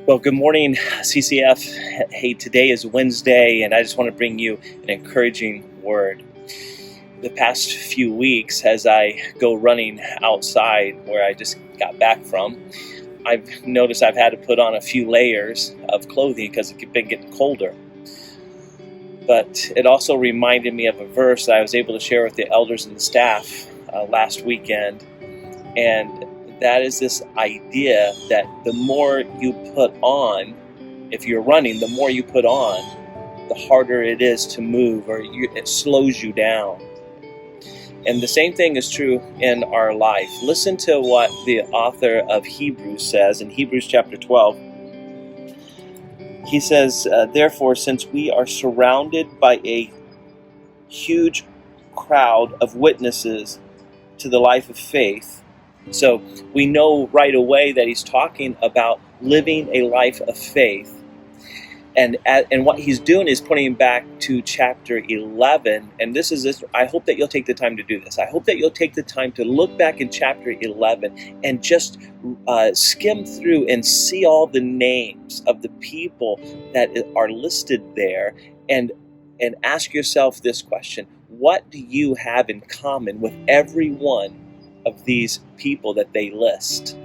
Well, good morning, CCF. Hey, today is Wednesday, and I just want to bring you an encouraging word. The past few weeks, as I go running outside where I just got back from, I've noticed I've had to put on a few layers of clothing because it's been getting colder. But it also reminded me of a verse that I was able to share with the elders and the staff last weekend, and that is this idea that the more you put on, if you're running, the more you put on, the harder it is to move, or it slows you down. And the same thing is true in our life. Listen to what the author of Hebrews says in Hebrews chapter 12. He says, therefore, since we are surrounded by a huge crowd of witnesses to the life of faith, so we know right away that he's talking about living a life of faith. And what he's doing is pointing back to chapter 11. And I hope that you'll take the time to do this. I hope that you'll take the time to look back in chapter 11 and just skim through and see all the names of the people that are listed there, and ask yourself this question: what do you have in common with every one of these people that they list?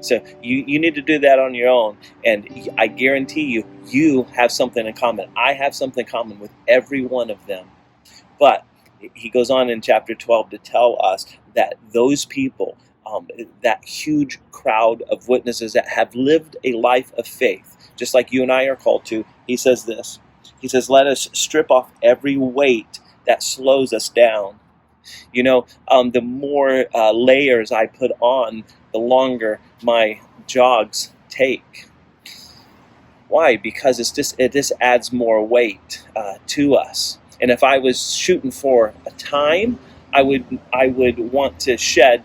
So you need to do that on your own, and I guarantee you have something in common. I have something in common with every one of them. But he goes on in chapter 12 to tell us that those people, that huge crowd of witnesses that have lived a life of faith, just like you and I are called to, he says this. He says, let us strip off every weight that slows us down. You know, the more layers I put on, the longer my jogs take. Why? Because it just adds more weight to us. And if I was shooting for a time, I would want to shed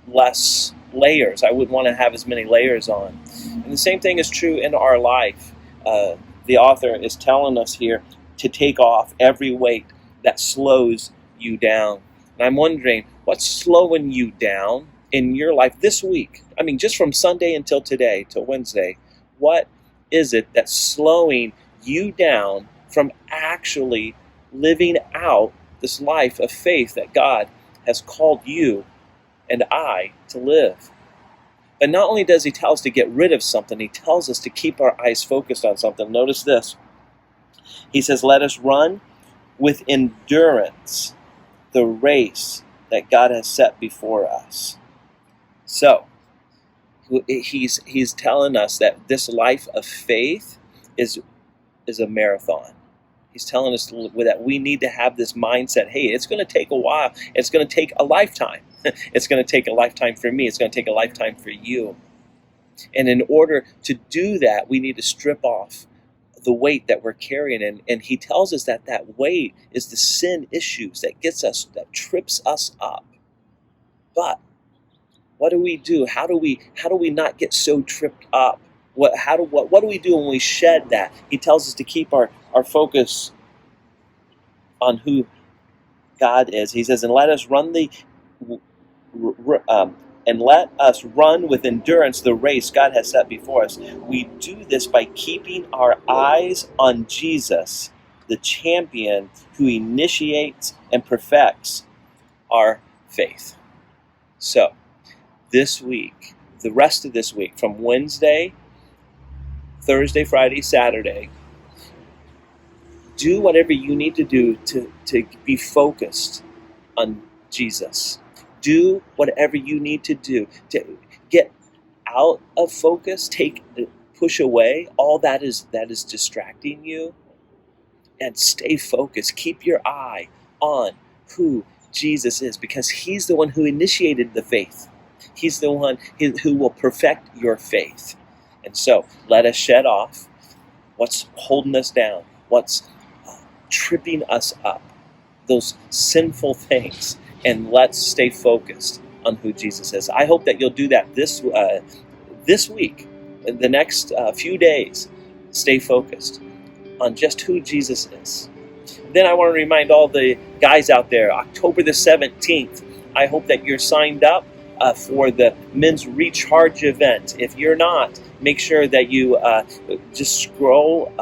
less layers. I wouldn't want to have as many layers on. And the same thing is true in our life. The author is telling us here to take off every weight that slows you down. And I'm wondering, what's slowing you down in your life this week? I mean, just from Sunday until today, till Wednesday, what is it that's slowing you down from actually living out this life of faith that God has called you and I to live? But not only does he tell us to get rid of something, he tells us to keep our eyes focused on something. Notice this. He says, let us run with endurance the race that God has set before us. So, he's telling us that this life of faith is a marathon. He's telling us that we need to have this mindset. Hey, it's going to take a while. It's going to take a lifetime. It's going to take a lifetime for me. It's going to take a lifetime for you. And in order to do that, we need to strip off the weight that we're carrying. And he tells us that weight is the sin issues that trips us up. But what do we do? How do we not get so tripped up? What do we do when we shed that? He tells us to keep our focus on who God is. He says, and let us run with endurance the race God has set before us. We do this by keeping our eyes on Jesus, the champion who initiates and perfects our faith. So, this week, the rest of this week, from Wednesday, Thursday, Friday, Saturday, do whatever you need to do to be focused on Jesus. Do whatever you need to do to get out of focus, push away all that is distracting you, and stay focused. Keep your eye on who Jesus is, because he's the one who initiated the faith. He's the one who will perfect your faith. And so let us shed off what's holding us down, what's tripping us up, those sinful things, and let's stay focused on who Jesus is. I hope that you'll do that this week, in the next few days. Stay focused on just who Jesus is. Then I want to remind all the guys out there, October the 17th, I hope that you're signed up. for the men's recharge event. If you're not, make sure that you just scroll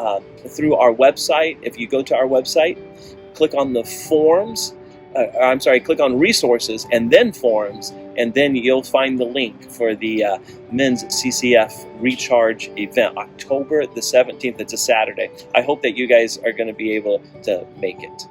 through our website. If you go to our website, click on the forms, click on resources and then forms, and then you'll find the link for the men's CCF recharge event, October the 17th. It's a Saturday. I hope that you guys are going to be able to make it.